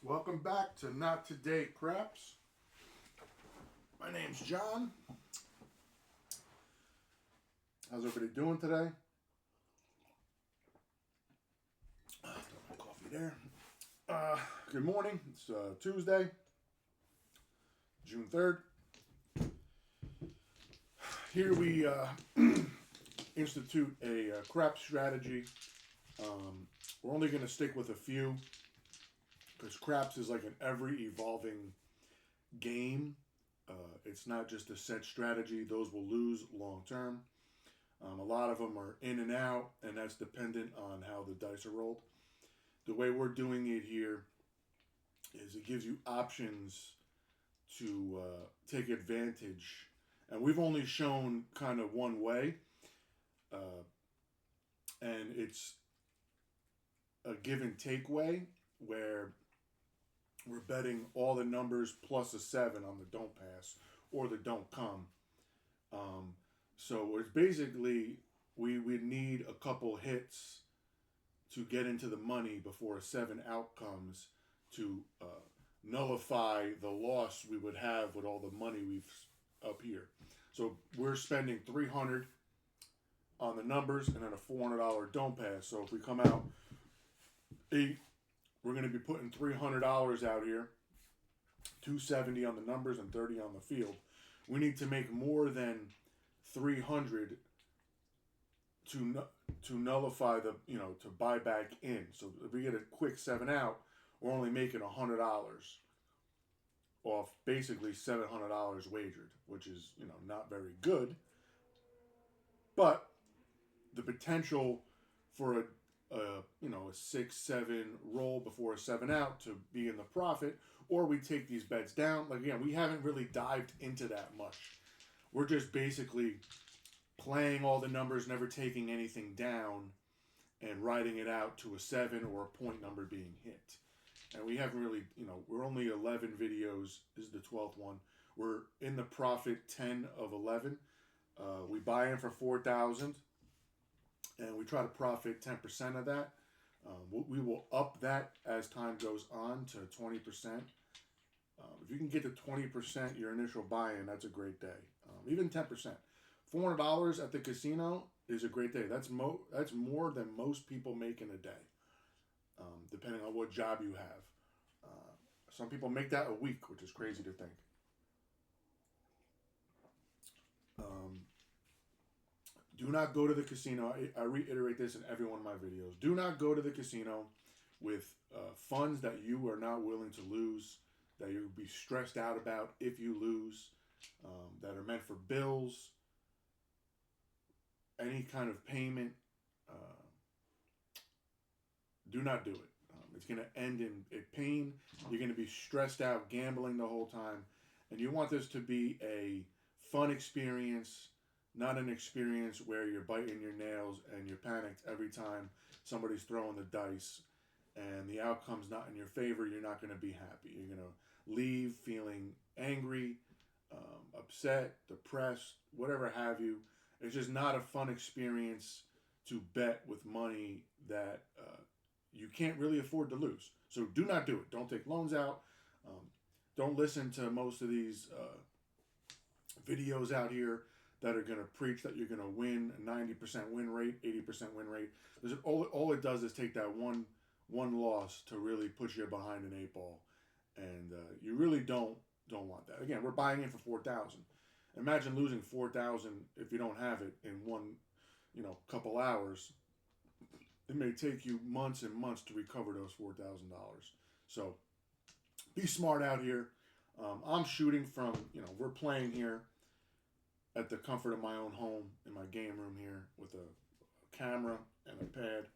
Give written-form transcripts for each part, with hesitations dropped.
Welcome back to Not Today Craps. My name's John. How's everybody doing today? Throw my coffee there. Good morning. It's Tuesday, June 3rd. Here we institute a crap strategy. We're only going to stick with a few because craps is like an ever evolving game. It's not just a set strategy. Those will lose long term. A lot of them are in and out, and that's dependent on how the dice are rolled. The way we're doing it here is it gives you options to take advantage. And we've only shown kind of one way, and it's a give and take way where we're betting all the numbers plus a 7 on the don't pass or the don't come. So it's basically we would need a couple hits to get into the money before a 7 outcomes to nullify the loss we would have with all the money we've up here. So we're spending $300 on the numbers and then a $400 don't pass. So if we come out 8, we're going to be putting $300 out here, $270 on the numbers and $30 on the field. We need to make more than $300 to nullify the to buy back in. So if we get a quick 7 out, we're only making $100 off basically $700 wagered, which is not very good. But the potential for a 6-7 roll before a 7 out to be in the profit, or we take these bets down. Like again, we haven't really dived into that much. We're just basically playing all the numbers, never taking anything down, and writing it out to a 7 or a point number being hit. And we haven't really, we're only 11 videos. This is the 12th one. We're in the profit 10 of 11. We buy in for 4,000, and we try to profit 10% of that. We will up that as time goes on to 20%. If you can get to 20% your initial buy-in, that's a great day. Even 10%. $400 at the casino is a great day. That's more than most people make in a day, depending on what job you have. Some people make that a week, which is crazy to think. Do not go to the casino. I reiterate this in every one of my videos. Do not go to the casino with funds that you are not willing to lose, that you'll be stressed out about if you lose, that are meant for bills, any kind of payment. Do not do it. It's going to end in pain. You're going to be stressed out gambling the whole time. And you want this to be a fun experience, not an experience where you're biting your nails and you're panicked every time somebody's throwing the dice and the outcome's not in your favor. You're not going to be happy. You're going to leave feeling angry, upset, depressed, whatever have you. It's just not a fun experience to bet with money that you can't really afford to lose. So do not do it. Don't take loans out. Don't listen to most of these videos out here that are going to preach that you're going to win a 90% win rate, 80% win rate. All it does is take that one loss to really put you behind an 8 ball, and you really don't want that. Again, we're buying in for 4,000. Imagine losing 4,000 if you don't have it in one, couple hours. It may take you months and months to recover those $4,000. So be smart out here. I'm shooting from, we're playing here at the comfort of my own home in my game room here with a camera and a pad.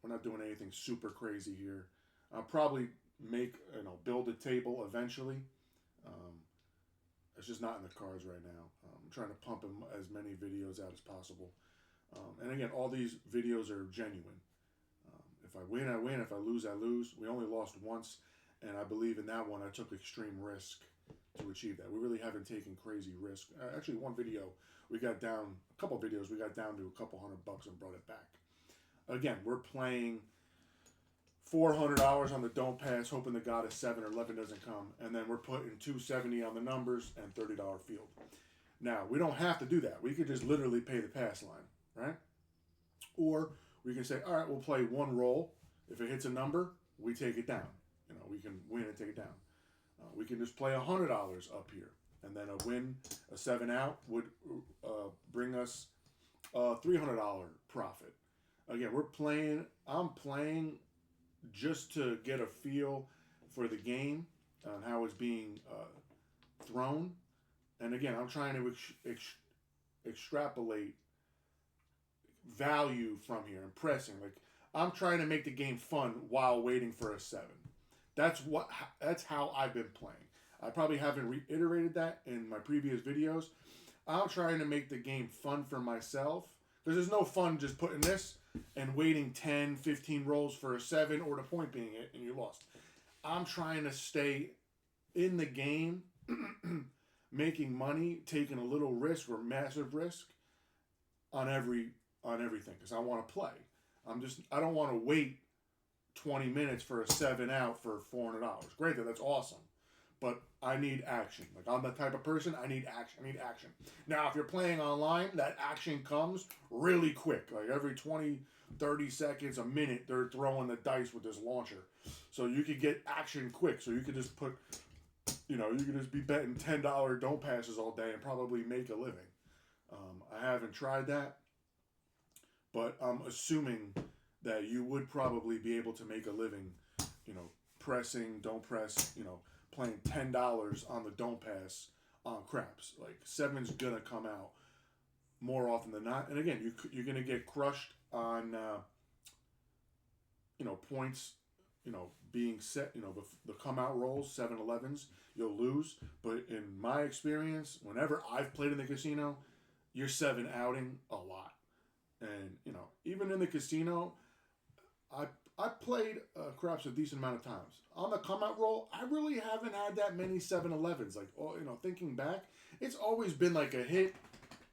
We're not doing anything super crazy here. I'll probably build a table eventually. It's just not in the cards right now. I'm trying to pump as many videos out as possible. And again, all these videos are genuine. If I win, I win. If I lose, I lose. We only lost once, and I believe in that one I took extreme risk to achieve that. We really haven't taken crazy risk. Actually, one video, a couple videos, we got down to a couple $100 and brought it back. Again, we're playing $400 on the don't pass, hoping the God is 7 or 11 doesn't come, and then we're putting $270 on the numbers and $30 field. Now we don't have to do that. We could just literally pay the pass line, right? Or we can say, all right, we'll play one roll. If it hits a number, we take it down. We can win and take it down. We can just play $100 up here, and then a win, a 7 out would bring us a $300 profit. Again, I'm playing just to get a feel for the game and how it's being thrown. And again, I'm trying to extrapolate value from here and pressing. Like, I'm trying to make the game fun while waiting for a 7. That's how I've been playing. I probably haven't reiterated that in my previous videos. I'm trying to make the game fun for myself. Because there's no fun just putting this and waiting 10, 15 rolls for a 7 or the point being it and you lost. I'm trying to stay in the game, making money, taking a little risk or massive risk on everything because I want to play. I don't want to wait 20 minutes for a 7 out for $400. Great, that's awesome. But I need action. Like, I'm the type of person, I need action. Now, if you're playing online, that action comes really quick. Like, every 20, 30 seconds, a minute, they're throwing the dice with this launcher. So you could get action quick. So you could just you could just be betting $10 don't passes all day and probably make a living. I haven't tried that. But I'm assuming that you would probably be able to make a living, pressing, don't press, playing $10 on the don't pass on craps. Like, 7's gonna come out more often than not. And again, you're gonna get crushed on points, being set. The come out rolls, 7-11s, you'll lose. But in my experience, whenever I've played in the casino, you're 7 outing a lot. And even in the casino, I played craps a decent amount of times. On the come out roll, I really haven't had that many 7-11s. Like, thinking back, it's always been like a hit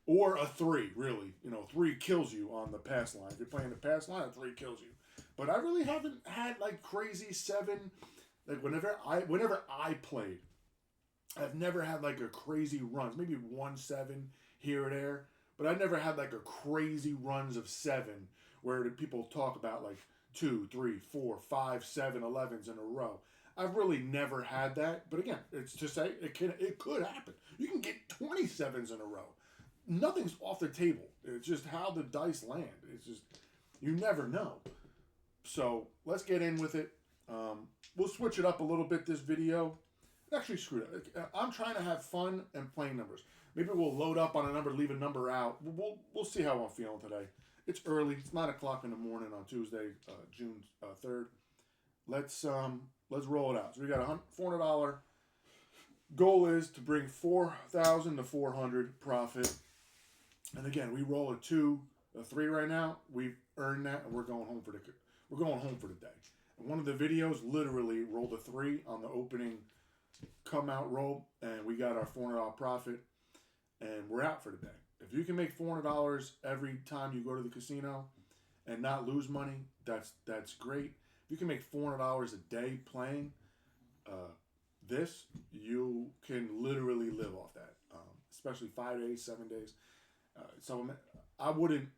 or a 3, really. 3 kills you on the pass line. If you're playing the pass line, a 3 kills you. But I really haven't had like crazy 7. Like, whenever I played, I've never had like a crazy runs. Maybe 1-7 here or there. But I never had like a crazy runs of 7 where the people talk about like 2, 3, 4, 5, 7-11s in a row. I've really never had that. But again, it's to say it could happen. You can get 27s in a row. Nothing's off the table. It's just how the dice land. It's just, you never know. So let's get in with it. We'll switch it up a little bit this video. Actually, screw it. I'm trying to have fun and playing numbers. Maybe we'll load up on a number, leave a number out. We'll see how I'm feeling today. It's early. It's 9 o'clock in the morning on Tuesday, June 3rd. Let's roll it out. So we got a $400. Goal is to bring 4,000 to 400 profit. And again, we roll a 2, a 3 right now. We've earned that, and we're going home for the day. And one of the videos literally rolled a 3 on the opening come out roll, and we got our $400 profit, and we're out for the day. If you can make $400 every time you go to the casino and not lose money, that's great. If you can make $400 a day playing this, you can literally live off that, especially 5 days, 7 days. So I wouldn't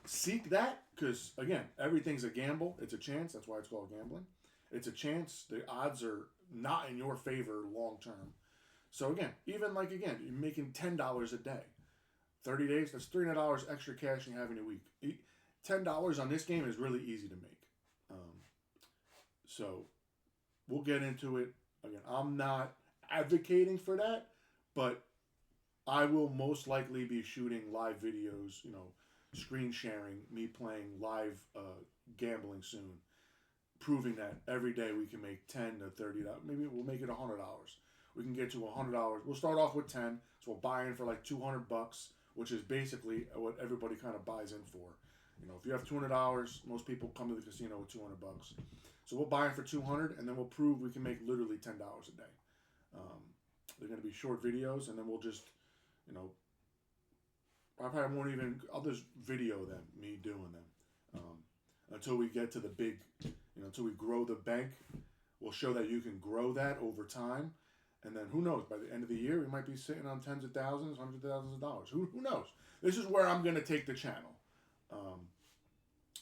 seek that because, again, everything's a gamble. It's a chance. That's why it's called gambling. It's a chance. The odds are not in your favor long term. So again, you're making $10 a day. 30 days, that's $300 extra cash you have in a week. $10 on this game is really easy to make. So we'll get into it. Again, I'm not advocating for that, but I will most likely be shooting live videos, screen sharing, me playing live gambling soon, proving that every day we can make $10 to $30. Maybe we'll make it $100. We can get to $100. We'll start off with 10, so we'll buy in for like $200, which is basically what everybody kind of buys in for. If you have $200, most people come to the casino with $200. So we'll buy in for $200, and then we'll prove we can make literally $10 a day. They're going to be short videos, and then we'll just, I'll just video them, me doing them, until we get to the big until we grow the bank. We'll show that you can grow that over time. And then who knows, by the end of the year, we might be sitting on tens of thousands, hundreds of thousands of dollars. Who knows? This is where I'm going to take the channel.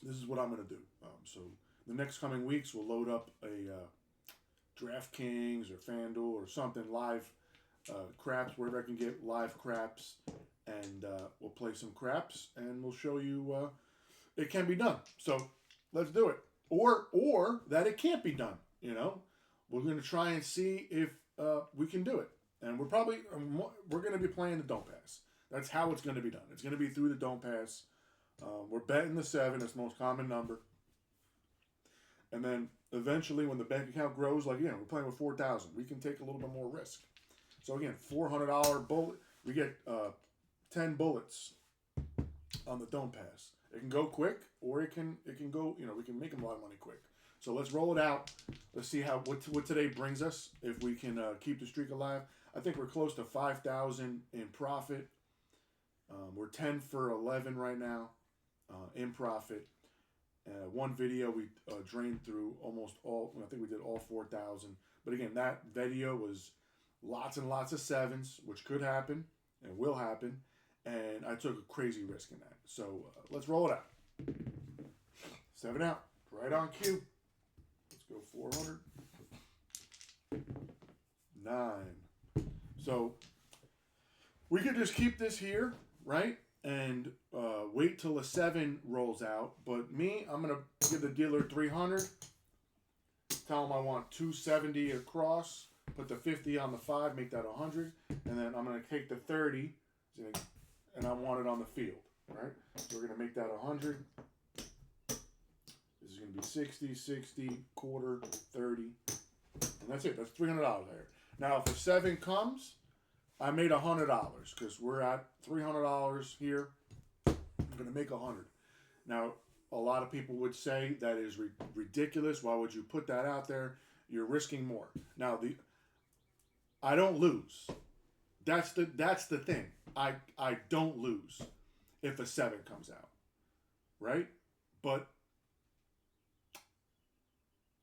This is what I'm going to do. So the next coming weeks, we'll load up a DraftKings or FanDuel or something live craps, wherever I can get live craps. And we'll play some craps and we'll show you it can be done. So let's do it. Or that it can't be done. We're going to try and see if we can do it. And we're going to be playing the Don't Pass. That's how it's going to be done. It's going to be through the Don't Pass. We're betting the 7. It's the most common number. And then eventually when the bank account grows, we're playing with 4,000. We can take a little bit more risk. So again, $400 bullet. We get 10 bullets on the Don't Pass. It can go quick, or it can go, we can make a lot of money quick. So let's roll it out. Let's see what today brings us. If we can keep the streak alive. I think we're close to 5,000 in profit. We're 10 for 11 right now in profit. One video we drained through almost all. I think we did all 4,000. But again, that video was lots and lots of 7s, which could happen and will happen. And I took a crazy risk in that. So let's roll it out. 7 out, right on cue. Let's go 400. 9. So we could just keep this here, right? And wait till a 7 rolls out. But me, I'm going to give the dealer 300. Tell him I want 270 across. Put the 50 on the 5, make that 100. And then I'm going to take the 30, and I want it on the field, right? So we're going to make that 100. This is going to be 60, 60, quarter, 30. And that's it. That's $300 there. Now, if a 7 comes, I made $100 because we're at $300 here. I'm going to make 100. Now, a lot of people would say that is ridiculous. Why would you put that out there? You're risking more. Now, I don't lose. That's the thing. I don't lose if a 7 comes out, right? But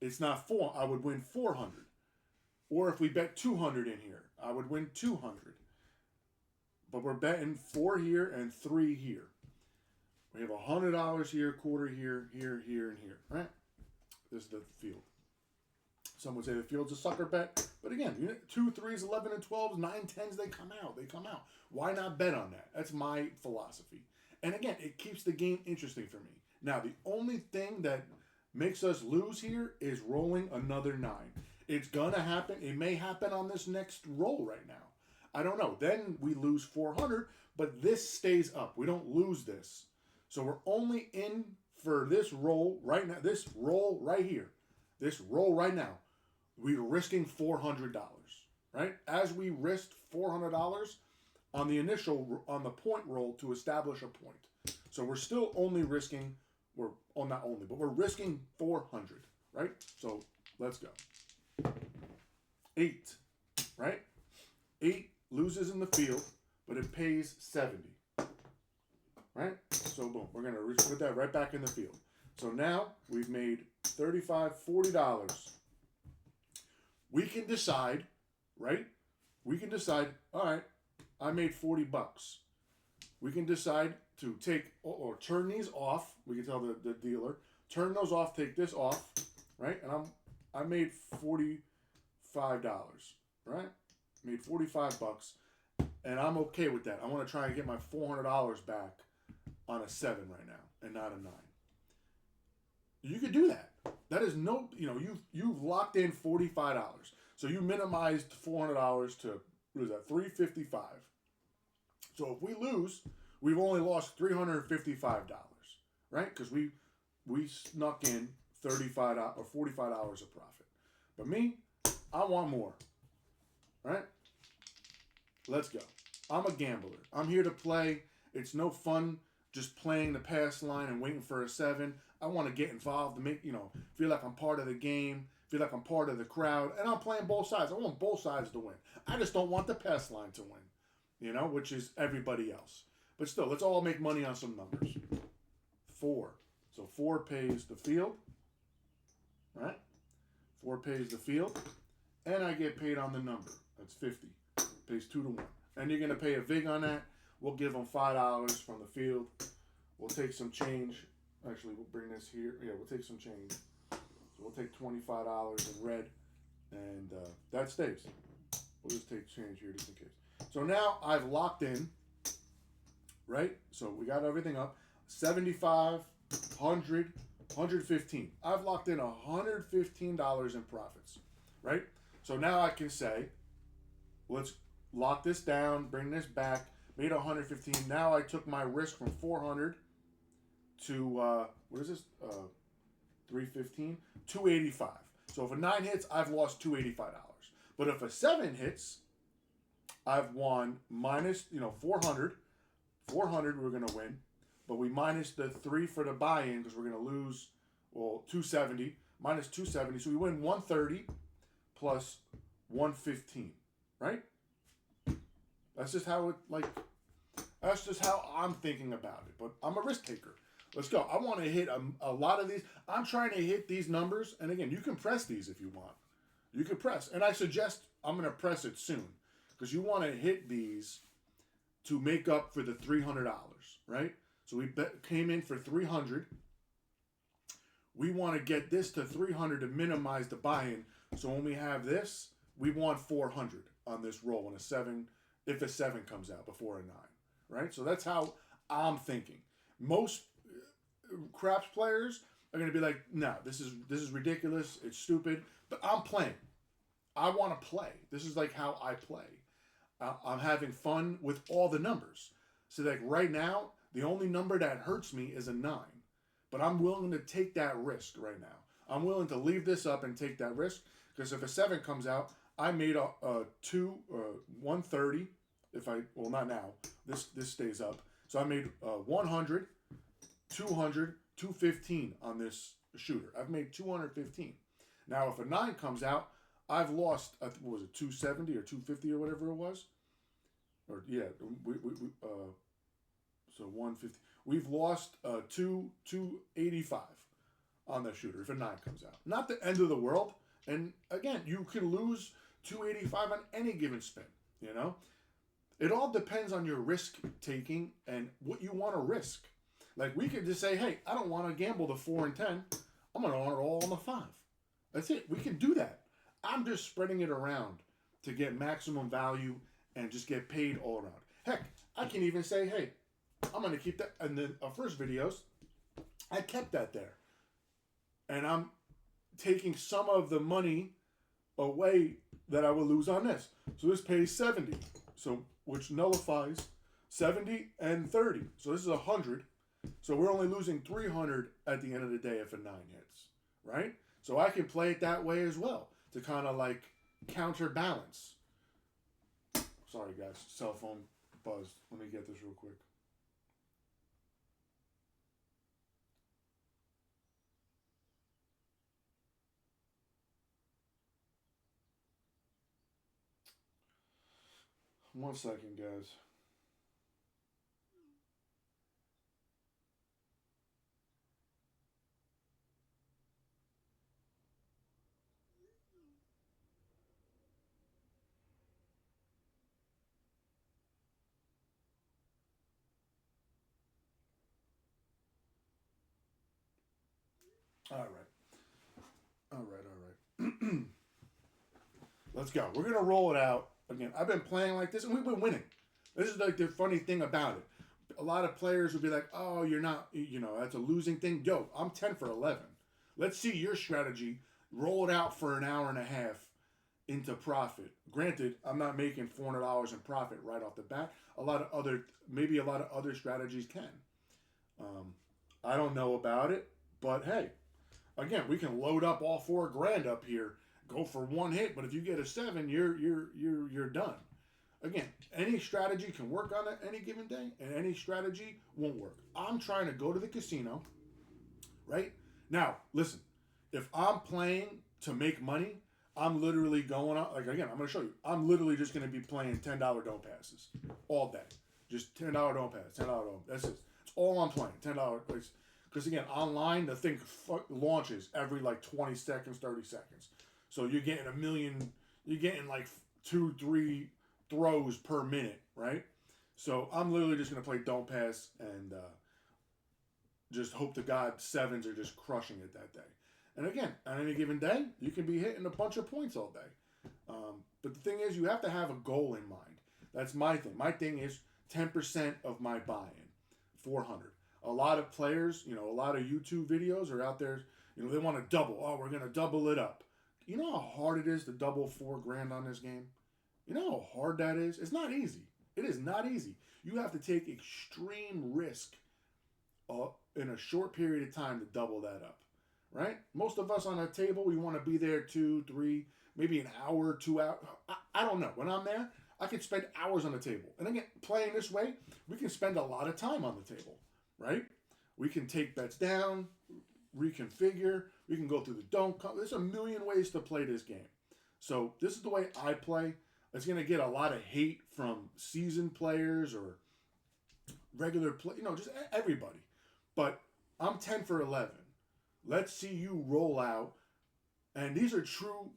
it's not 4. I would win 400. Or if we bet 200 in here, I would win 200. But we're betting 4 here and 3 here. We have $100 here, quarter here, here, here, and here, right? This is the field. Some would say the field's a sucker bet. But again, 2, 3s, 11, and 12s, 9, 10s, they come out. They come out. Why not bet on that? That's my philosophy. And again, it keeps the game interesting for me. Now, the only thing that makes us lose here is rolling another 9. It's going to happen. It may happen on this next roll right now. I don't know. Then we lose 400, but this stays up. We don't lose this. So we're only in for this roll right now. This roll right here. This roll right now. We're risking $400, right? As we risked $400 on the point roll to establish a point. So we're still only risking, not only, but we're risking 400, right? So let's go. 8, right? 8 loses in the field, but it pays 70, right? So boom, we're going to put that right back in the field. So now we've made $35, $40. We can decide, right? We can decide, all right, I made $40. We can decide to take or turn these off. We can tell the dealer, turn those off, take this off, right? And I made $45, right? Made $45, and I'm okay with that. I want to try and get my $400 back on a 7 right now and not a 9. You could do that. That is no, you've locked in $45. So you minimized $400 to, what is that, $355. So if we lose, we've only lost $355, right? Because we snuck in $35 or $45 of profit. But me, I want more, right? Let's go. I'm a gambler. I'm here to play. It's no fun just playing the pass line and waiting for a 7. I want to get involved to make, feel like I'm part of the game, feel like I'm part of the crowd, and I'm playing both sides. I want both sides to win. I just don't want the pass line to win, which is everybody else. But still, let's all make money on some numbers. 4. So 4 pays the field. right? 4 pays the field, and I get paid on the number. That's 50. Pays 2 to 1. And you're gonna pay a vig on that. We'll give them $5 from the field. We'll take some change. Actually, we'll bring this here. Yeah, we'll take some change. So we'll take $25 in red, and that stays. We'll just take change here just in case. So now I've locked in, right? So we got everything up. 75, 100, 115. I've locked in $115 in profits, right? So now I can say, let's lock this down, bring this back, made 115. Now I took my risk from 400 to, what is this? 315? 285. So if a 9 hits, I've lost $285. But if a 7 hits, I've won minus, 400. 400 we're going to win. But we minus the 3 for the buy-in because we're going to lose, 270. Minus 270. So we win 130 plus 115. Right? That's just how that's just how I'm thinking about it. But I'm a risk taker. Let's go. I want to hit a lot of these. I'm trying to hit these numbers. And again, you can press these if you want. You can press. And I suggest I'm going to press it soon. Because you want to hit these to make up for the $300, right? So we came in for 300. We want to get this to 300 to minimize the buy-in. So when we have this, we want 400 on this roll when if a 7 comes out before a 9, right? So that's how I'm thinking. Most craps players are going to be like, no, this is ridiculous. It's stupid. But I'm playing. I want to play. This is like how I play. I'm having fun with all the numbers. So like right now, the only number that hurts me is a 9. But I'm willing to take that risk right now. I'm willing to leave this up and take that risk. Because if a 7 comes out, I made a 130. Not now. This stays up. So I made 100, 200, 215 on this shooter. I've made 215. Now if a 9 comes out, I've lost, what was it, 270 or 250 or whatever it was? Or, yeah, so 150. We've lost 285 on the shooter if a 9 comes out. Not the end of the world. And, again, you can lose 285 on any given spin, It all depends on your risk taking and what you want to risk. Like, we could just say, hey, I don't want to gamble the 4 and 10. I'm going to want it all on the 5. That's it. We can do that. I'm just spreading it around to get maximum value and just get paid all around. Heck, I can even say, hey, I'm going to keep that. And then our first videos, I kept that there. And I'm taking some of the money away that I will lose on this. So this pays 70. So which nullifies 70 and 30. So this is 100. So we're only losing 300 at the end of the day if a 9 hits. Right? So I can play it that way as well. To kind of like counterbalance. Sorry guys, cell phone buzzed. Let me get this real quick. One second, guys. All right. Let's go. We're going to roll it out. Again, I've been playing like this, and we've been winning. This is like the funny thing about it. A lot of players would be like, oh, you're not, that's a losing thing. Yo, I'm 10 for 11. Let's see your strategy. Roll it out for an hour and a half into profit. Granted, I'm not making $400 in profit right off the bat. Maybe a lot of other strategies can. I don't know about it, but hey, again, we can load up all $4,000 up here, go for one hit, but if you get a 7, you're done. Again, any strategy can work on it any given day, and any strategy won't work. I'm trying to go to the casino, right? Now, listen, if I'm playing to make money, I'm literally going on, like again, I'm going to show you. I'm literally just going to be playing $10 don't passes all day. Just $10 don't pass, $10 don't. That's it. That's all I'm playing, $10. Because Because again, online the thing launches every like 20 seconds, 30 seconds. So you're getting a million. You're getting like 2, 3 throws per minute, right? So I'm literally just gonna play Don't Pass and just hope to God sevens are just crushing it that day. And again, on any given day, you can be hitting a bunch of points all day. But the thing is, you have to have a goal in mind. That's my thing. My thing is 10% of my buy-in, 400. A lot of players, a lot of YouTube videos are out there. They want to double. Oh, we're gonna double it up. You know how hard it is to double $4,000 on this game. You know how hard that is. It's not easy. It is not easy. You have to take extreme risk in a short period of time to double that up, right? Most of us on a table, we want to be there 2, 3, maybe an hour, 2 hours. I don't know. When I'm there, I can spend hours on the table. And again, playing this way, we can spend a lot of time on the table, right? We can take bets down, reconfigure. We can go through the don't. There's a million ways to play this game. So this is the way I play. It's going to get a lot of hate from seasoned players or regular play, just everybody. But I'm 10 for 11. Let's see you roll out. And these are true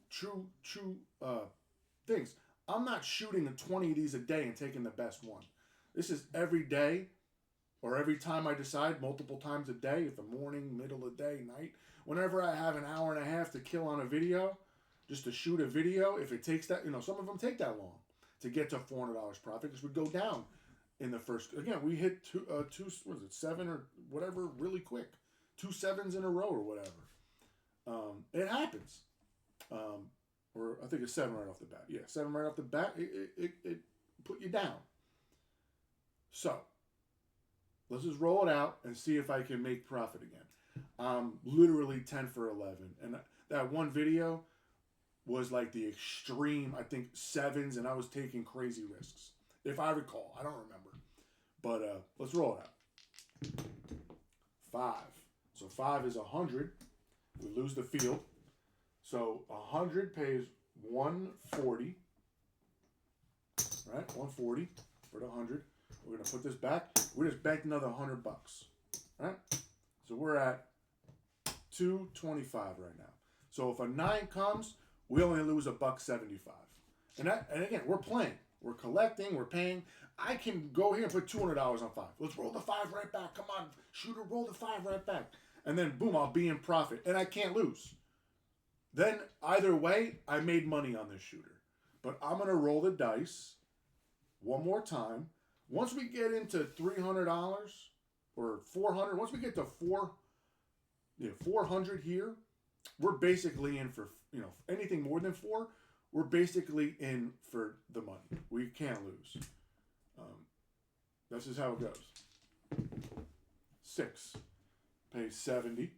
things. I'm not shooting 20 of these a day and taking the best one. This is every day or every time I decide, multiple times a day, if the morning, middle of the day, night. Whenever I have an hour and a half to kill on a video, just to shoot a video, if it takes that, some of them take that long to get to $400 profit because we go down in the first. Again, we hit two, what is it, 7 or whatever, really quick. 2 sevens in a row or whatever. It happens. Or I think it's 7 right off the bat. Yeah, 7 right off the bat. It put you down. So let's just roll it out and see if I can make profit again. Literally 10 for 11, and that one video was like the extreme. I think sevens, and I was taking crazy risks, if I recall. I don't remember, but let's roll it out. 5. So 5 is 100. We lose the field. So 100 pays 140. Right, 140 for the 100. We're gonna put this back. We just banked another $100. Right. So we're at 225 right now. So if a 9 comes, we only lose $1.75. And again, we're playing. We're collecting. We're paying. I can go here and put $200 on 5. Let's roll the 5 right back. Come on, shooter, roll the 5 right back. And then boom, I'll be in profit, and I can't lose. Then either way, I made money on this shooter. But I'm gonna roll the dice one more time. Once we get into $300 or 400, once we get to 400 here, we're basically in for, anything more than 4, we're basically in for the money. We can't lose. This is how it goes. 6 pays 70.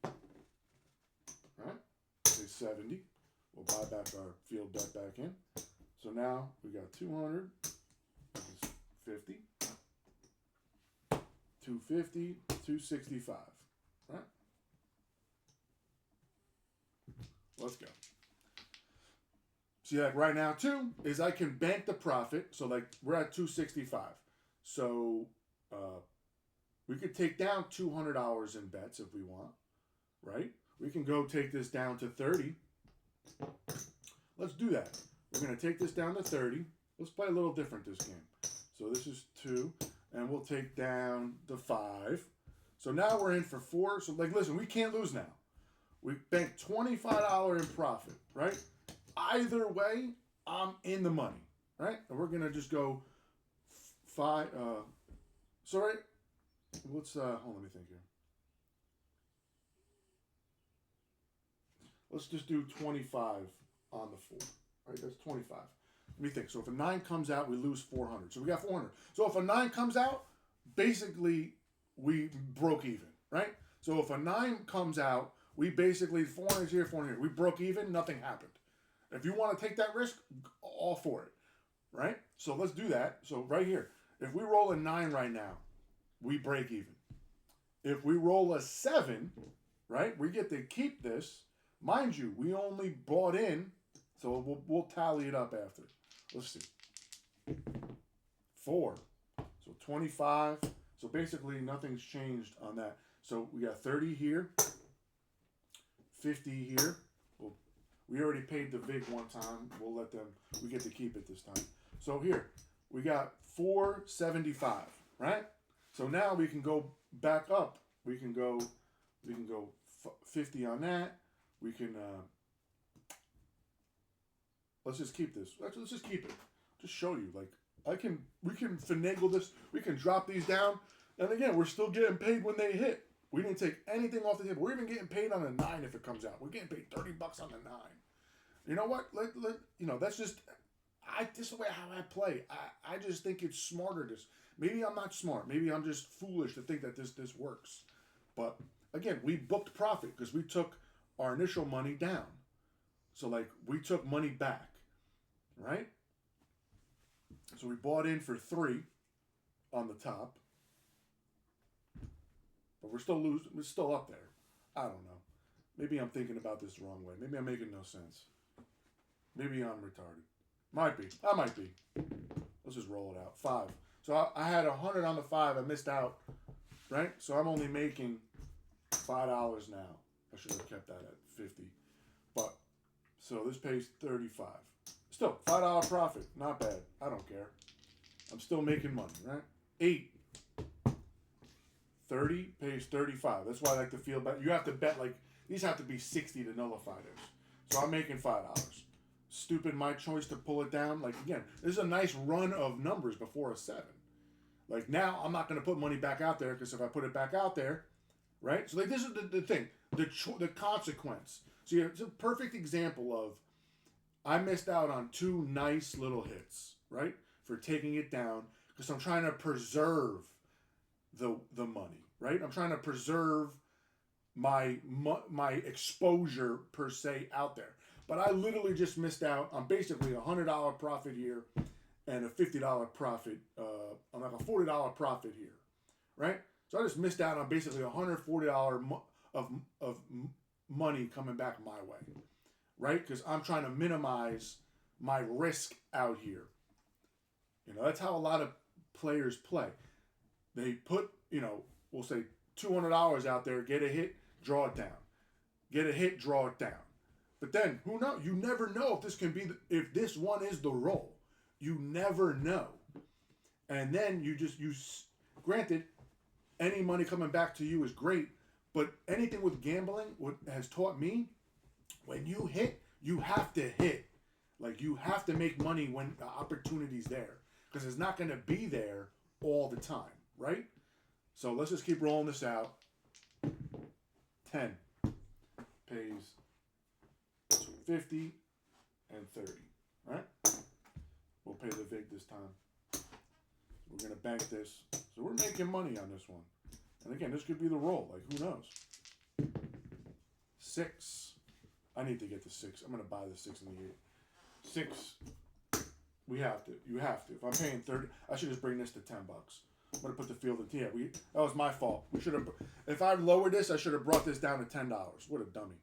Right? Pays 70. We'll buy back our field bet back in. So now we got 200. 50. 250. 265. Right? Let's go. See, like right now too, is I can bank the profit. So like we're at 265. So we could take down $200 in bets if we want, right? We can go take this down to 30. Let's do that. We're going to take this down to 30. Let's play a little different this game. So this is 2, and we'll take down the 5. So now we're in for 4. So like, listen, we can't lose now. We banked $25 in profit, right? Either way, I'm in the money, right? And we're going to just go 5. Sorry. Let's, hold on, let me think here. Let's just do 25 on the 4. Right, that's 25. Let me think. So if a 9 comes out, we lose 400. So we got 400. So if a 9 comes out, basically we broke even, right? So if a 9 comes out, we basically 400 here, 400 here. We broke even. Nothing happened. If you want to take that risk, all for it, right? So let's do that. So right here, if we roll a 9 right now, we break even. If we roll a 7, right, we get to keep this. Mind you, we only bought in, so we'll tally it up after. Let's see. 4. So 25. So basically nothing's changed on that. So we got 30 here, 50 here. Well, we already paid the VIG one time. We'll let them, we get to keep it this time. So here, we got 475, right? So now we can go back up. We can go 50 on that. We can, let's just keep this. Let's just keep it. Just show you, like, we can finagle this. We can drop these down. And again, we're still getting paid when they hit. We didn't take anything off the table. We're even getting paid on a 9 if it comes out. We're getting paid $30 on the 9. You know what? That's just, this is the way how I play. I just think it's smarter. Maybe I'm not smart. Maybe I'm just foolish to think that this works. But again, we booked profit because we took our initial money down. So like we took money back, right? So we bought in for 3 on the top. But we're still losing. We're still up there. I don't know. Maybe I'm thinking about this the wrong way. Maybe I'm making no sense. Maybe I'm retarded. Might be. I might be. Let's just roll it out. 5. So I had 100 on the 5. I missed out. Right? So I'm only making $5 now. I should have kept that at 50. But, so this pays 35. Still, $5 profit. Not bad. I don't care. I'm still making money, right? 8. 30 pays 35. That's why I like to feel better. You have to bet, like, these have to be 60 to nullify this. So I'm making $5. Stupid my choice to pull it down. Like, again, this is a nice run of numbers before a 7. Like, now I'm not going to put money back out there because if I put it back out there, right? So, like, this is the thing, the consequence. So, it's a perfect example of I missed out on 2 nice little hits, right? For taking it down because I'm trying to preserve the money, right? I'm trying to preserve my exposure per se out there. But I literally just missed out on basically a $100 profit here and a $50 profit, I'm like a $40 profit here, right? So I just missed out on basically $140 of money coming back my way, right? Because I'm trying to minimize my risk out here. That's how a lot of players play. They put, we'll say $200 out there, get a hit, draw it down. Get a hit, draw it down. But then, who knows? You never know if this can be, if this one is the roll. You never know. And then granted, any money coming back to you is great, but anything with gambling, what has taught me, when you hit, you have to hit. Like, you have to make money when the opportunity's there. Because it's not going to be there all the time, right? So let's just keep rolling this out. 10 pays 50 and 30, right? We'll pay the VIG this time. We're going to bank this. So we're making money on this one. And again, this could be the roll. Like, who knows? 6. I need to get the 6. I'm going to buy the 6 and the 8. 6. We have to. You have to. If I'm paying 30, I should just bring this to $10. I'm going to put the field in. Yeah, that was my fault. We should have. If I lowered this, I should have brought this down to $10. What a dummy.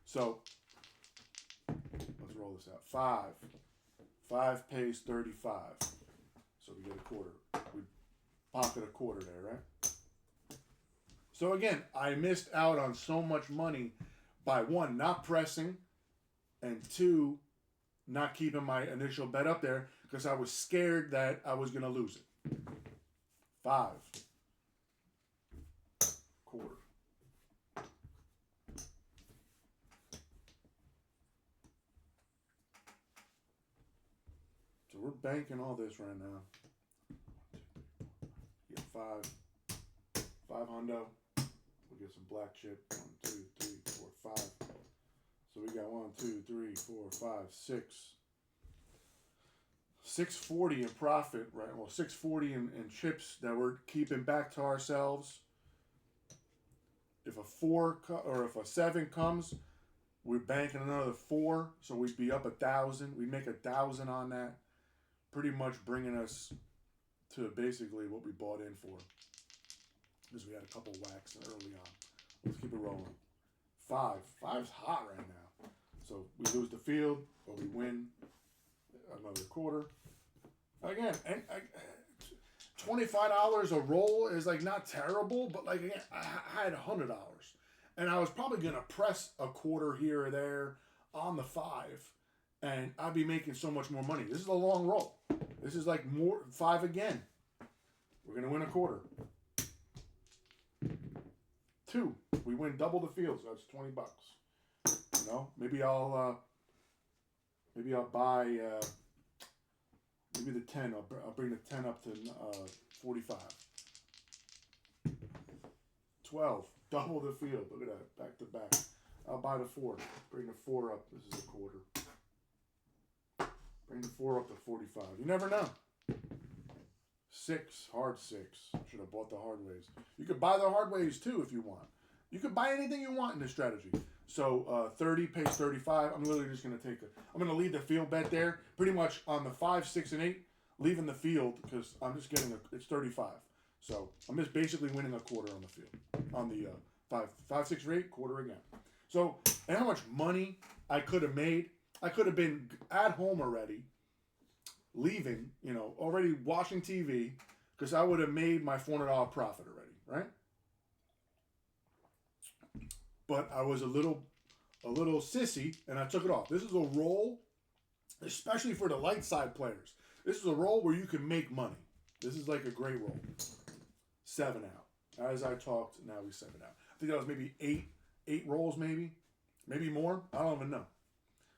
So, let's roll this out. 5. 5 pays 35. So we get a quarter. We pocket a quarter there, right? So again, I missed out on so much money by 1, not pressing, and 2, not keeping my initial bet up there because I was scared that I was going to lose it. 5. Quarter. So we're banking all this right now. Get 5 hundo. We'll get some black chip. 1, 2, 3, 4, 5. So we got 1, 2, 3, 4, 5, 6. 640 in profit, right? Well, 640 in chips that we're keeping back to ourselves. If a 4 or if a 7 comes, we're banking another 4, so we'd be up 1,000. We'd make 1,000 on that, pretty much bringing us to basically what we bought in for. Because we had a couple whacks early on. Let's keep it rolling. 5. 5's hot right now. So we lose the field, or we win another quarter. Again, and $25 a roll is like not terrible, but like again, I had $100, and I was probably gonna press a quarter here or there on the 5, and I'd be making so much more money. This is a long roll. This is like more 5 again. We're gonna win a quarter. 2. We win double the field, so that's $20. You know, maybe I'll buy maybe the 10. I'll bring the 10 up to 45. 12. Double the field. Look at that, back to back. I'll buy the 4. Bring the 4 up. This is a quarter. Bring the 4 up to 45. You never know. 6, hard 6. Should have bought the hard ways. You could buy the hard ways too if you want. You could buy anything you want in this strategy. So 30 pays 35. I'm literally just going to I'm going to lead the field bet there. Pretty much on the 5, 6, and 8, leaving the field because I'm just getting it's 35. So I'm just basically winning a quarter on the field. On the 5, 6, or 8, quarter again. So, and how much money I could have made. I could have been at home already, leaving, you know, already watching TV, because I would have made my $400 profit already, right? But I was a little sissy, and I took it off. This is a roll, especially for the light side players. This is a roll where you can make money. This is like a great roll. 7 out. As I talked, now we 7 out. I think that was maybe 8 rolls, maybe more. I don't even know.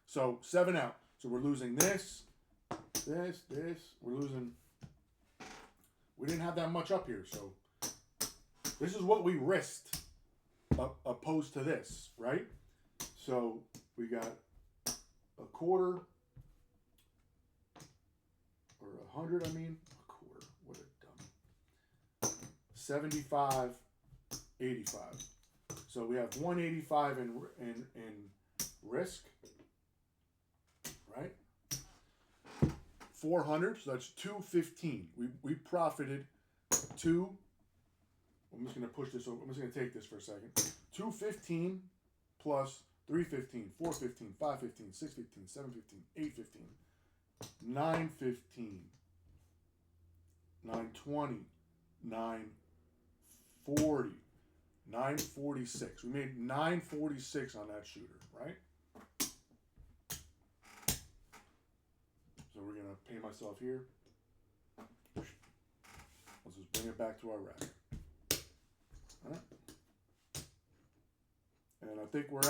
So 7 out. So we're losing this. We're losing. We didn't have that much up here, so this is what we risked, opposed to this, right? So we got a quarter, or 100. I mean, a quarter. What a dummy. 75, 85. So we have 185 in risk, right? 400, so that's 215. We profited 2. I'm just gonna push this over. I'm just gonna take this for a second. 215 plus 315, 415, 515, 615, 715, 815, 915, 920, 940, 946. We made 946 on that shooter, right? So we're going to pay myself here. Let's just bring it back to our rack. All right. And I think we're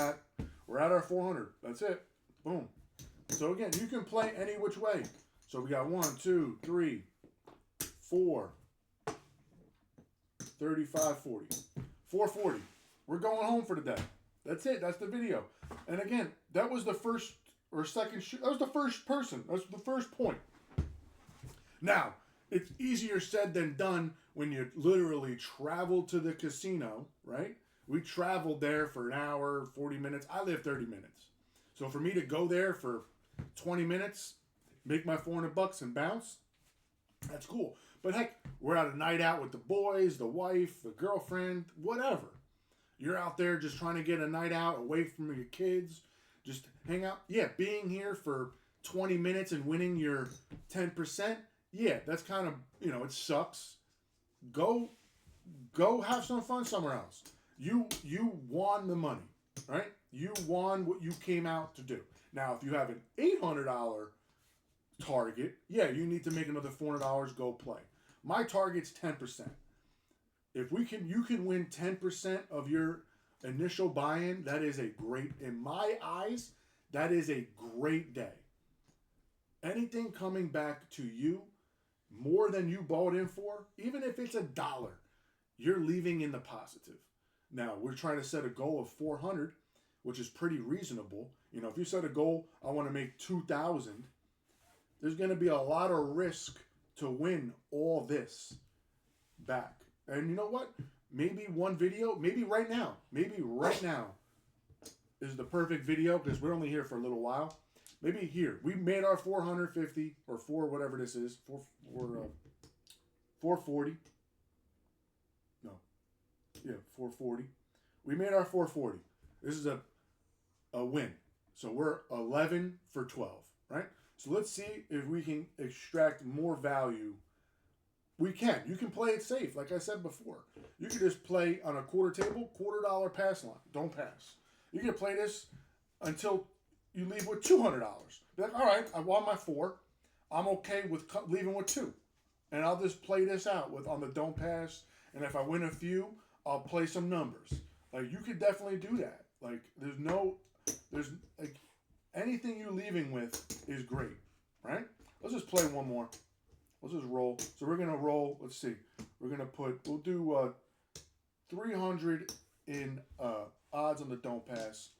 at our 400. That's it. Boom. So again, you can play any which way. So we got 1, 2, 3, 4, 35, 40. 440. We're going home for the day. That's it. That's the video. And again, that was the first or second that was the first person. That's the first point. Now, it's easier said than done when you literally travel to the casino, right? We traveled there for an hour, 40 minutes. I live 30 minutes. So for me to go there for 20 minutes, make my $400 and bounce, that's cool. But heck, we're at a night out with the boys, the wife, the girlfriend, whatever. You're out there just trying to get a night out away from your kids, just hang out. Yeah, being here for 20 minutes and winning your 10%, yeah, that's kind of, it sucks. Go have some fun somewhere else. You won the money, right? You won what you came out to do. Now, if you have an $800 target, yeah, you need to make another $400, go play. My target's 10%. If you can win 10% of your initial buy-in, that is a great, in my eyes, that is a great day. Anything coming back to you more than you bought in for, even if it's $1, you're leaving in the positive. Now, we're trying to set a goal of 400, which is pretty reasonable. If you set a goal, I want to make 2,000, there's going to be a lot of risk to win all this back. And you know what? Maybe one video, maybe right now is the perfect video because we're only here for a little while. Maybe here. We made our 450 or 4 whatever this is. 440. No. Yeah, 440. We made our 440. This is a win. So we're 11 for 12, right? So let's see if we can extract more value We can. You can play it safe, like I said before. You can just play on a quarter table, $quarter pass line. Don't pass. You can play this until you leave with $200. Be like, all right, I won my 4. I'm okay with leaving with 2, and I'll just play this out with on the don't pass. And if I win a few, I'll play some numbers. Like you could definitely do that. Like there's like anything you're leaving with is great, right? Let's just play one more. Let's just roll. So we're gonna roll. Let's see. We'll do 300 in odds on the don't pass.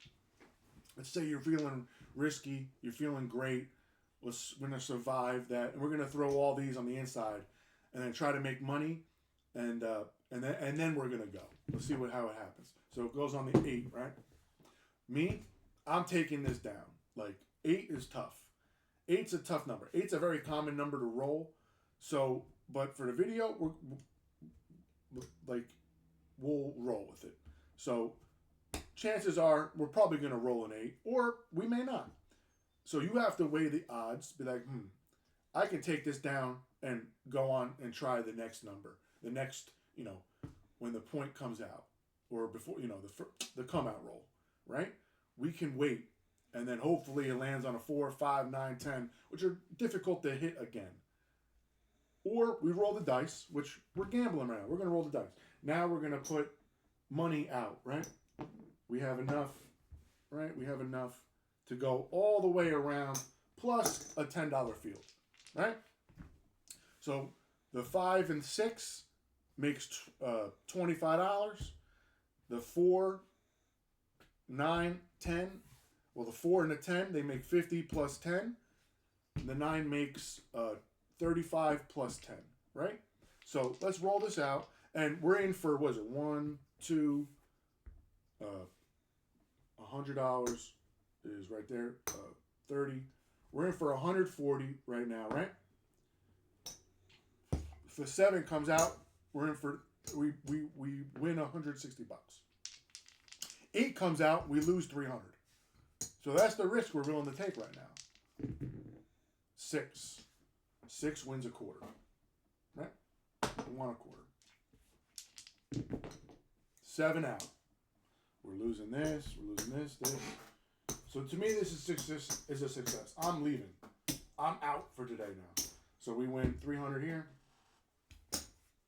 Let's say you're feeling risky. You're feeling great. We're gonna survive that, and we're gonna throw all these on the inside, and then try to make money, and then we're gonna go. Let's see how it happens. So it goes on the 8, right? Me, I'm taking this down. Like 8 is tough. 8's a tough number. 8's a very common number to roll. So, but for the video, we'll roll with it. So, chances are we're probably going to roll an 8, or we may not. So you have to weigh the odds. Be like, I can take this down and go on and try the next number. The next, when the point comes out, or before, the come out roll, right? We can wait, and then hopefully it lands on a 4, 5, 9, 10, which are difficult to hit again. Or we roll the dice, which we're gambling right now. We're going to roll the dice. Now we're going to put money out, right? We have enough, right? We have enough to go all the way around, plus a $10 field, right? So the 5 and 6 makes $25. The 4, 9, 10. Well, the 4 and the 10, they make 50 plus 10. The 9 makes 35 plus 10, right? So let's roll this out. And we're in for, what is it, 1, 2, $100 is right there, 30. We're in for 140 right now, right? If the 7 comes out, we're in for, we win 160 bucks. 8 comes out, we lose 300. So that's the risk we're willing to take right now. 6 wins a quarter, right? We won a quarter. 7 out. We're losing this. This. So to me, this is a success. I'm leaving. I'm out for today now. So we win 300 here,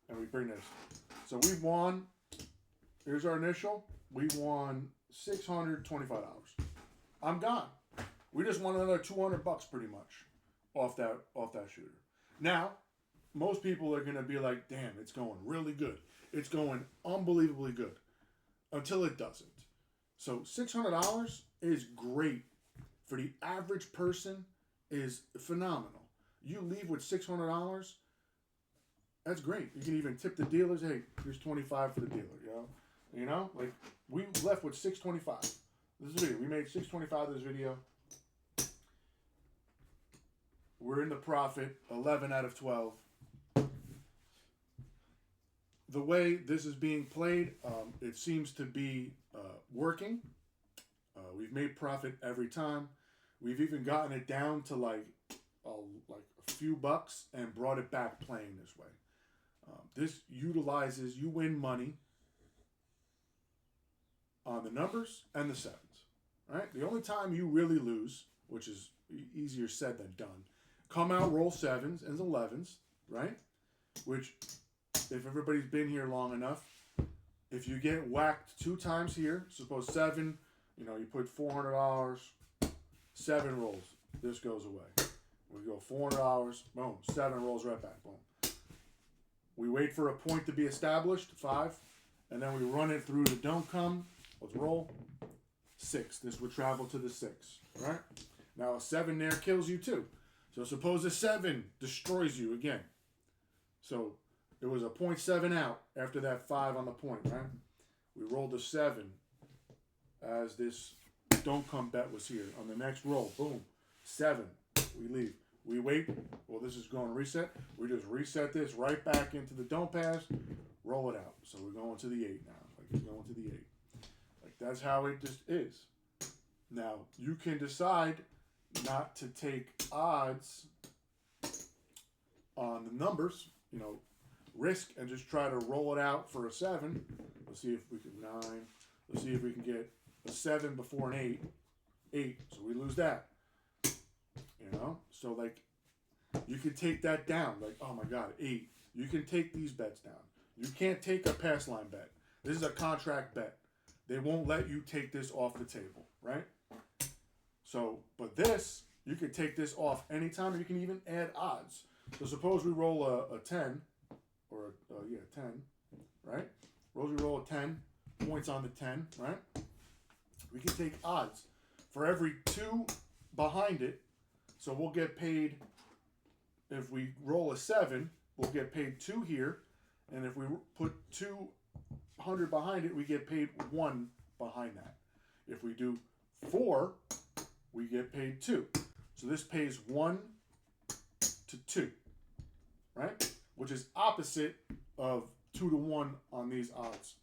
and we bring this. So we won. Here's our initial. We won $625. I'm gone. We just won another 200 bucks pretty much off that shooter. Now, most people are gonna be like, "Damn, it's going really good. It's going unbelievably good," until it doesn't. So $600 is great for the average person. Is phenomenal. You leave with $600. That's great. You can even tip the dealers. Hey, here's $25 for the dealer. Like we left with $625. This video, we made $625 this video. We're in the profit, 11 out of 12. The way this is being played, it seems to be working. We've made profit every time. We've even gotten it down to like a few bucks and brought it back playing this way. This utilizes, you win money on the numbers and the 7s, right? The only time you really lose, which is easier said than done, come out, roll 7s and 11s, right? Which, if everybody's been here long enough, if you get whacked 2 times here, suppose 7, you put $400, 7 rolls, this goes away. We go $400, boom, 7 rolls right back, boom. We wait for a point to be established, 5, and then we run it through the don't come. Let's roll. 6. This would travel to the 6, right? Now a 7 there kills you too. So suppose a 7 destroys you again. So it was a 0.7 out after that 5 on the point, right? We rolled a 7 as this don't come bet was here. On the next roll, boom, 7. We leave. We wait. Well, this is going to reset. We just reset this right back into the don't pass, roll it out. So we're going to the 8 now. Like we're going to the 8. Like that's how it just is. Now, you can decide not to take odds on the numbers. risk and just try to roll it out for a 7. Let's see if we can 9. Let's see if we can get a 7 before an 8. 8, so we lose that. You know, so like you can take that down. Like, oh my God, 8. You can take these bets down. You can't take a pass line bet. This is a contract bet. They won't let you take this off the table, right? So, but this, you can take this off anytime, or you can even add odds. So suppose we roll a 10, or 10, right? Suppose we roll a 10, points on the 10, right? We can take odds for every 2 behind it. So we'll get paid, if we roll a 7, we'll get paid 2 here. And if we put 200 behind it, we get paid 1 behind that. If we do 4, we get paid 2. So this pays 1 to 2, right? Which is opposite of 2 to 1 on these odds.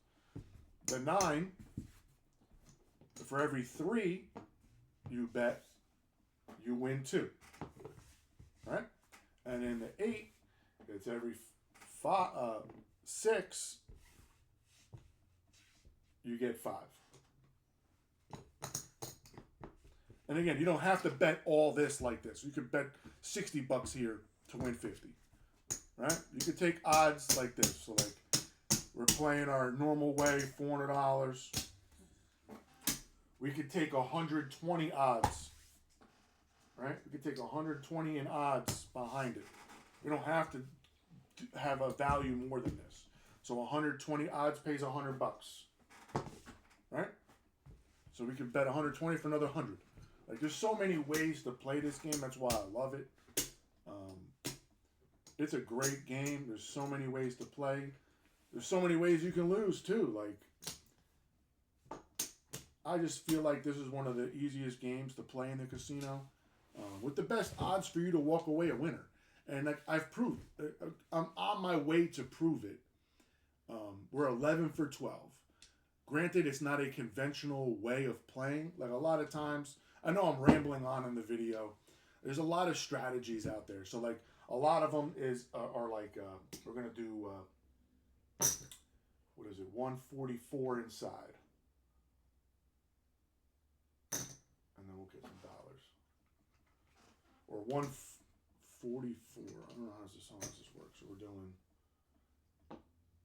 The 9, for every 3 you bet, you win 2, right? And in the 8, it's every 6, you get 5. And again, you don't have to bet all this like this. You could bet $60 here to win 50, right? You could take odds like this. So like we're playing our normal way, $400. We could take 120 odds, right? We could take 120 in odds behind it. We don't have to have a value more than this. So 120 odds pays $100, right? So we could bet 120 for another 100. Like, there's so many ways to play this game. That's why I love it. It's a great game. There's so many ways to play. There's so many ways you can lose, too. Like, I just feel like this is one of the easiest games to play in the casino. With the best odds for you to walk away a winner. And like, I've proved, I'm on my way to prove it. We're 11 for 12. Granted, it's not a conventional way of playing. Like, a lot of times, I know I'm rambling on in the video. There's a lot of strategies out there. So like a lot of them are like we're gonna do what is it? 144 inside, and then we'll get some dollars. Or 144. I don't know how does this work. So we're doing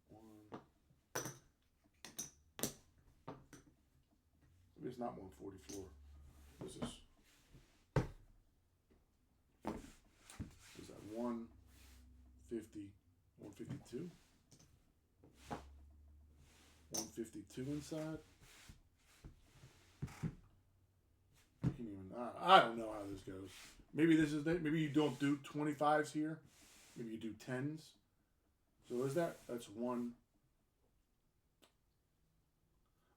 1. Maybe it's not 144. This is that 150, 152? 152 inside? You can even, I don't know how this goes. Maybe this is it. Maybe you don't do 25s here. Maybe you do 10s. So is that? That's 1.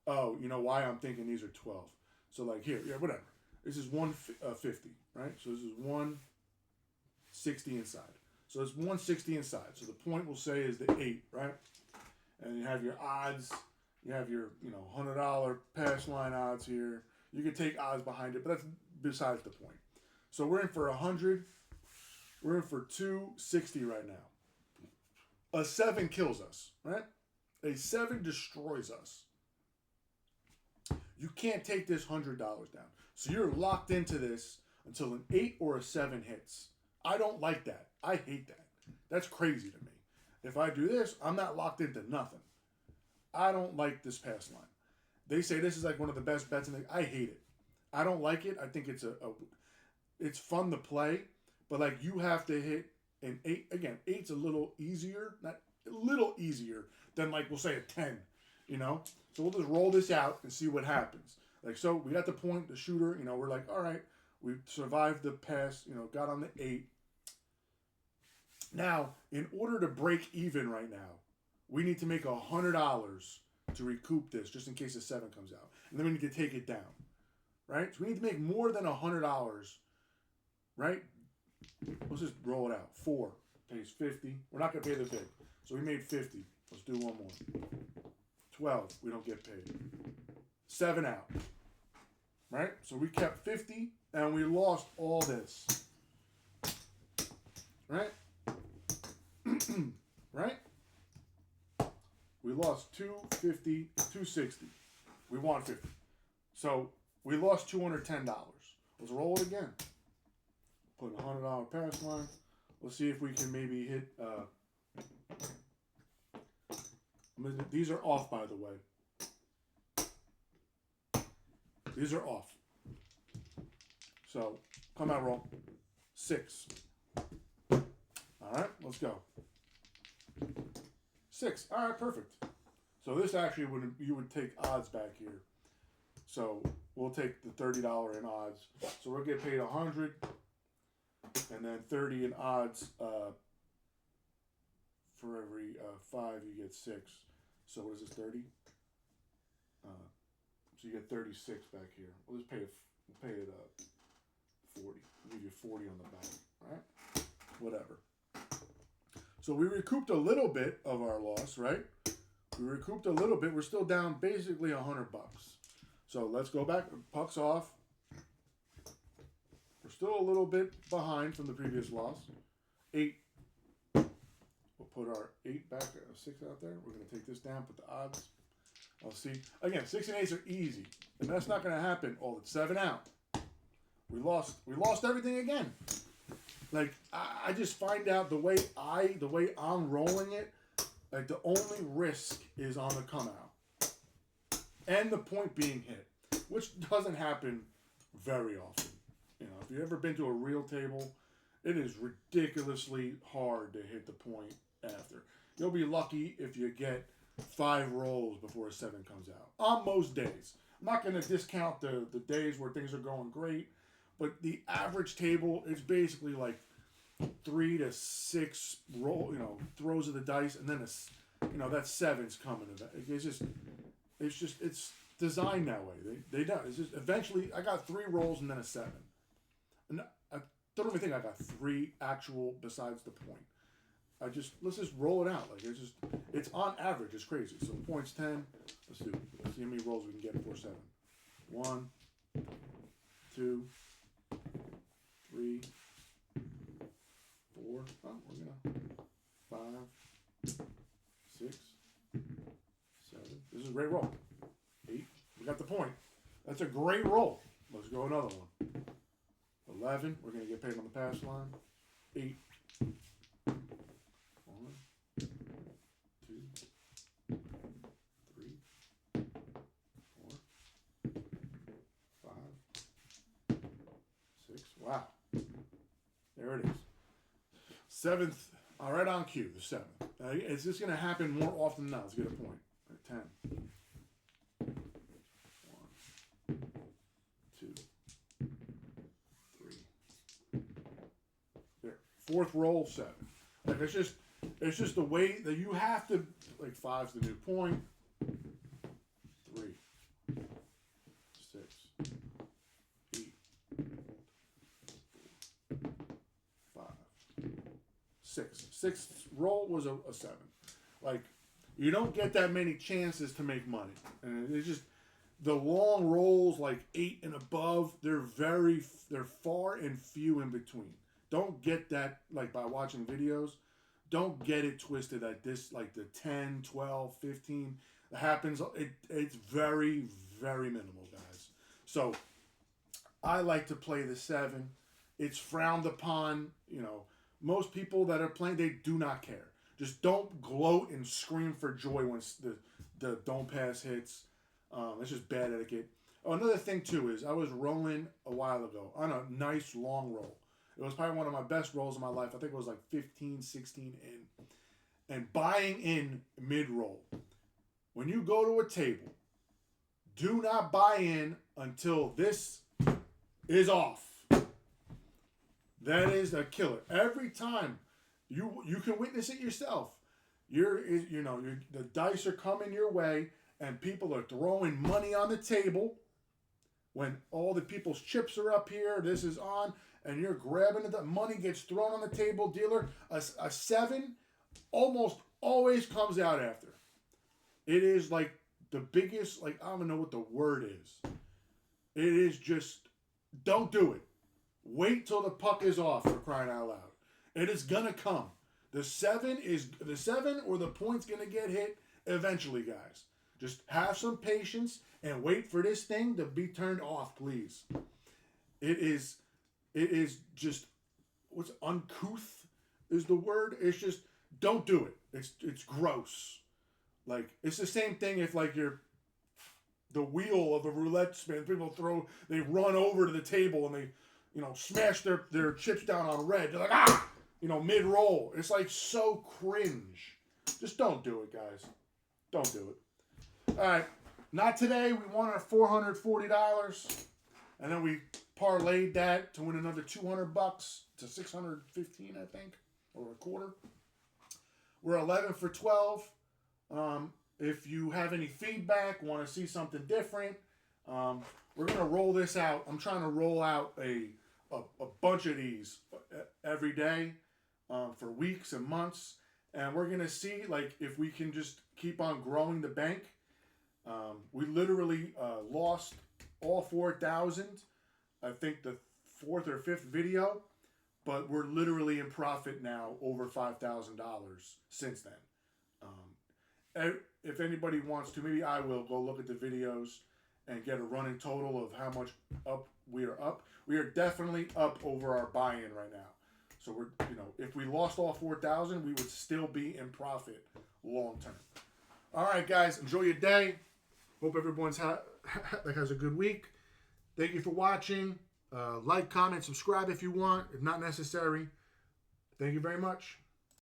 Oh, you know why I'm thinking these are 12. So like here, yeah, whatever. This is 150, right? So this is 160 inside. So it's 160 inside. So the point we'll say is the 8, right? And you have your odds. You have your, $100 pass line odds here. You can take odds behind it, but that's besides the point. So we're in for 100. We're in for 260 right now. A 7 kills us, right? A 7 destroys us. You can't take this $100 down. So you're locked into this until an 8 or a 7 hits. I don't like that. I hate that. That's crazy to me. If I do this, I'm not locked into nothing. I don't like this pass line. They say this is like one of the best bets in the. I hate it. I don't like it. I think it's it's fun to play, but like you have to hit an 8. Again, 8's a little easier, not a little easier than like we'll say a 10. So we'll just roll this out and see what happens. Like, so we got the point, the shooter, we're like, all right, we survived the pass, got on the 8. Now, in order to break even right now, we need to make $100 to recoup this, just in case a 7 comes out. And then we need to take it down, right? So we need to make more than $100, right? Let's just roll it out. 4 pays 50. We're not going to pay the bid. So we made 50. Let's do one more. 12, we don't get paid. 7 out, right? So we kept 50, and we lost all this, right? Right? We lost 250, 260. We won 50. So we lost $210. Let's roll it again. Put a $100 pass line. Let's see if we can maybe hit. These are off, by the way. These are off. So come out, roll. 6. All right, let's go. 6. All right, perfect. So this actually you would take odds back here. So we'll take the $30 in odds. So we'll get paid 100, and then 30 in odds. For every 5, you get 6. So what is this, 30? So you get 36 back here. We'll just pay it 40. We'll give you 40 on the back. All right? Whatever. So we recouped a little bit of our loss, right? We recouped a little bit. We're still down basically $100. So let's go back. Puck's off. We're still a little bit behind from the previous loss. 8. We'll put our 8 back, 6 out there. We're going to take this down, put the odds. I'll see. Again, 6 and 8s are easy. And that's not going to happen. Oh, it's 7 out. We lost everything again. Like, I just find out the way I'm rolling it, like the only risk is on the come out. And the point being hit, which doesn't happen very often. You know, if you've ever been to a real table, it is ridiculously hard to hit the point after. You'll be lucky if you get 5 rolls before a 7 comes out. On most days. I'm not going to discount the days where things are going great, but the average table is basically like 3 to 6 throws of the dice, and then that 7's coming. It's designed that way. They don't. It's just eventually I got 3 rolls and then a 7. And I don't even think I got 3 actual besides the point. Let's just roll it out. Like it's on average. It's crazy. So points 10. Let's see how many rolls we can get before 7. 1, 2, 3, 4. Oh, we're gonna 5, 6, 7. This is a great roll. 8. We got the point. That's a great roll. Let's go another one. 11. We're gonna get paid on the pass line. 8. 1, 2, 3, 4, 5, 6. Wow. There it is. 7th. All right, on cue. The 7th. It's just gonna happen more often than not. Let's get a point. 10. 1, 2, 3. There. 4th roll, 7. Like it's just the way that you have to. Like 5's the new point. 3, 6, 8, 4, 5, 6. 6th roll was a 7. Like you don't get that many chances to make money, and it's just the long rolls like 8 and above. They're far and few in between. Don't get that like by watching videos. Don't get it twisted that this like the 10, 12, 15 that happens. It's very, very minimal, guys. So I like to play the 7. It's frowned upon. You know, most people that are playing, they do not care. Just don't gloat and scream for joy when the don't pass hits. It's just bad etiquette. Oh, another thing too is I was rolling a while ago on a nice long roll. It was probably one of my best rolls of my life. I think it was like 15, 16 in. And buying in mid-roll. When you go to a table, do not buy in until this is off. That is a killer. Every time you can witness it yourself. The dice are coming your way and people are throwing money on the table. When all the people's chips are up here, this is on, and you're grabbing it, the money gets thrown on the table, dealer. A 7 almost always comes out after. It is like the biggest, like, I don't even know what the word is. It is just, don't do it. Wait till the puck is off, for crying out loud. It is gonna come. The 7 or the point's gonna get hit, eventually, guys. Just have some patience and wait for this thing to be turned off, please. It is just, what's uncouth is the word. It's just, don't do it. It's gross. Like, it's the same thing if like the wheel of a roulette spin, they run over to the table and they, smash their chips down on red. They're like, ah, mid-roll. It's like so cringe. Just don't do it, guys. Don't do it. All right. Not today. We won our $440. And then we parlayed that to win another $200 to 615, I think, or a quarter. We're 11 for 12. If you have any feedback, want to see something different, we're going to roll this out. I'm trying to roll out a bunch of these every day for weeks and months. And we're going to see like if we can just keep on growing the bank. We literally lost all 4,000, I think the fourth or fifth video, but we're literally in profit now over $5,000 since then. If anybody wants to, maybe I will go look at the videos and get a running total of how much up we are up. We are definitely up over our buy-in right now. So we're, if we lost all 4,000, we would still be in profit long term. All right, guys, enjoy your day. Hope everyone's has a good week. Thank you for watching. Like, comment, subscribe if you want. If not necessary. Thank you very much.